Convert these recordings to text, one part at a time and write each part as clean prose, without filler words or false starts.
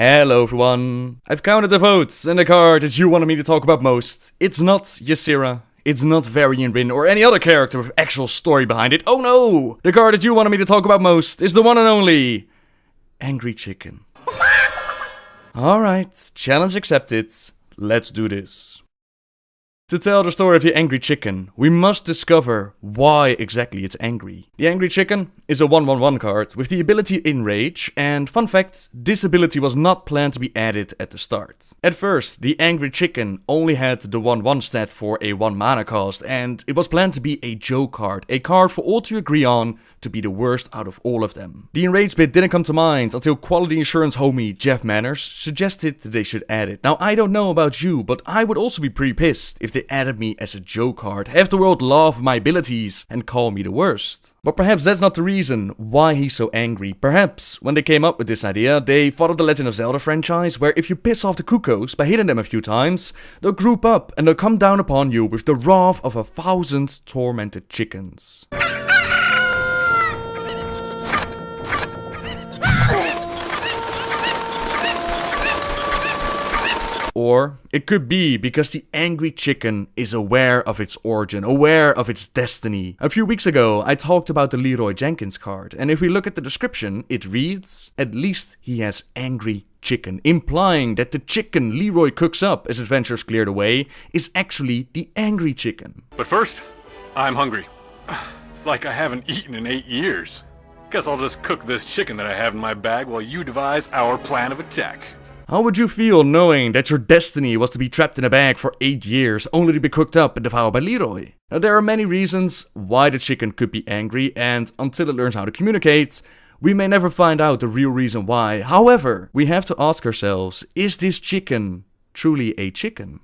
Hello everyone. I've counted the votes and the card that you wanted me to talk about most. It's not Ysera, it's not Varian Rin or any other character with actual story behind it. Oh no! The card that you wanted me to talk about most is the one and only Angry Chicken. Alright, challenge accepted. Let's do this. To tell the story of the Angry Chicken, we must discover why exactly it's angry. The Angry Chicken is a 1/1/1 card with the ability Enrage, and fun fact, this ability was not planned to be added at the start. At first, the Angry Chicken only had the 1/1 stat for a 1 mana cost, and it was planned to be a joke card, a card for all to agree on to be the worst out of all of them. The Enrage bit didn't come to mind until quality insurance homie Jeff Manners suggested that they should add it. Now I don't know about you, but I would also be pretty pissed if they added me as a joke card, have the world laugh my abilities and call me the worst. But perhaps that's not the reason why he's so angry. Perhaps when they came up with this idea, they thought of the Legend of Zelda franchise, where if you piss off the Cuckoos by hitting them a few times, they'll group up and they'll come down upon you with the wrath of 1,000 tormented chickens. Or it could be because the Angry Chicken is aware of its origin, aware of its destiny. A few weeks ago, I talked about the Leroy Jenkins card, and if we look at the description, it reads, "At least he has Angry Chicken," implying that the chicken Leroy cooks up as adventures cleared away is actually the Angry Chicken. But first, I'm hungry. It's like I haven't eaten in 8 years. Guess I'll just cook this chicken that I have in my bag while you devise our plan of attack. How would you feel knowing that your destiny was to be trapped in a bag for 8 years, only to be cooked up and devoured by Leroy? Now, there are many reasons why the chicken could be angry, and until it learns how to communicate, we may never find out the real reason why. However, we have to ask ourselves, is this chicken truly a chicken?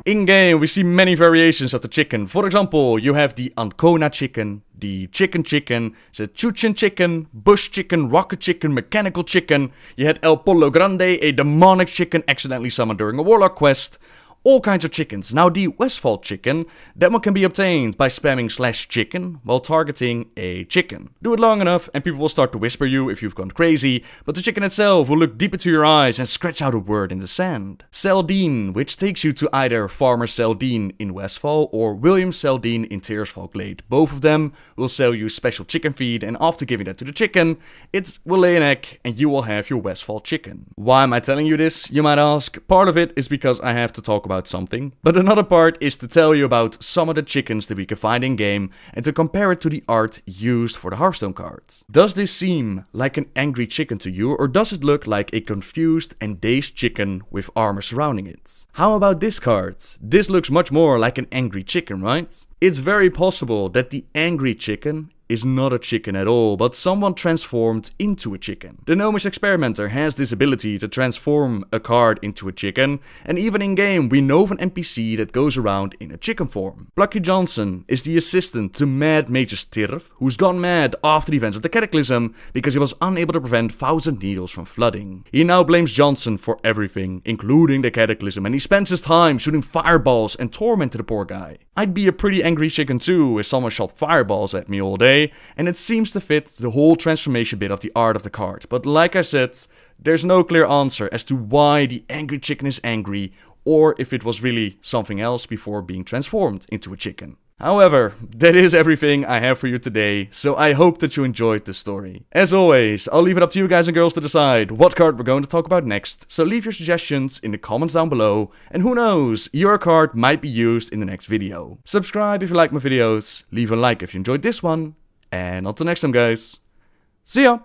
In-game, we see many variations of the chicken. For example, you have the Ancona chicken, the chicken, the Chuchin chicken, bush chicken, rocket chicken, mechanical chicken. You had El Pollo Grande, a demonic chicken accidentally summoned during a warlock quest. All kinds of chickens. Now the Westfall chicken, that one can be obtained by spamming /chicken while targeting a chicken. Do it long enough and people will start to whisper you if you've gone crazy, but the chicken itself will look deep into your eyes and scratch out a word in the sand. Seldine, which takes you to either Farmer Seldine in Westfall or William Seldine in Tearsfall Glade. Both of them will sell you special chicken feed, and after giving that to the chicken, it will lay an egg and you will have your Westfall chicken. Why am I telling you this, you might ask? Part of it is because I have to talk about something, but another part is to tell you about some of the chickens that we can find in game and to compare it to the art used for the Hearthstone cards. Does this seem like an angry chicken to you, or does it look like a confused and dazed chicken with armor surrounding it? How about this card? This looks much more like an angry chicken, right? It's very possible that the Angry Chicken is not a chicken at all, but someone transformed into a chicken. The Gnomish Experimenter has this ability to transform a card into a chicken, and even in game we know of an NPC that goes around in a chicken form. Plucky Johnson is the assistant to Mad Magus Tirf, who's gone mad after the events of the Cataclysm because he was unable to prevent Thousand Needles from flooding. He now blames Johnson for everything, including the Cataclysm, and he spends his time shooting fireballs and tormenting the poor guy. I'd be a pretty angry chicken too if someone shot fireballs at me all day, and it seems to fit the whole transformation bit of the art of the card. But like I said, there's no clear answer as to why the Angry Chicken is angry, or if it was really something else before being transformed into a chicken. However, that is everything I have for you today, so I hope that you enjoyed this story. As always, I'll leave it up to you guys and girls to decide what card we're going to talk about next, so leave your suggestions in the comments down below, and who knows, your card might be used in the next video. Subscribe if you like my videos, leave a like if you enjoyed this one, and until next time guys, see ya!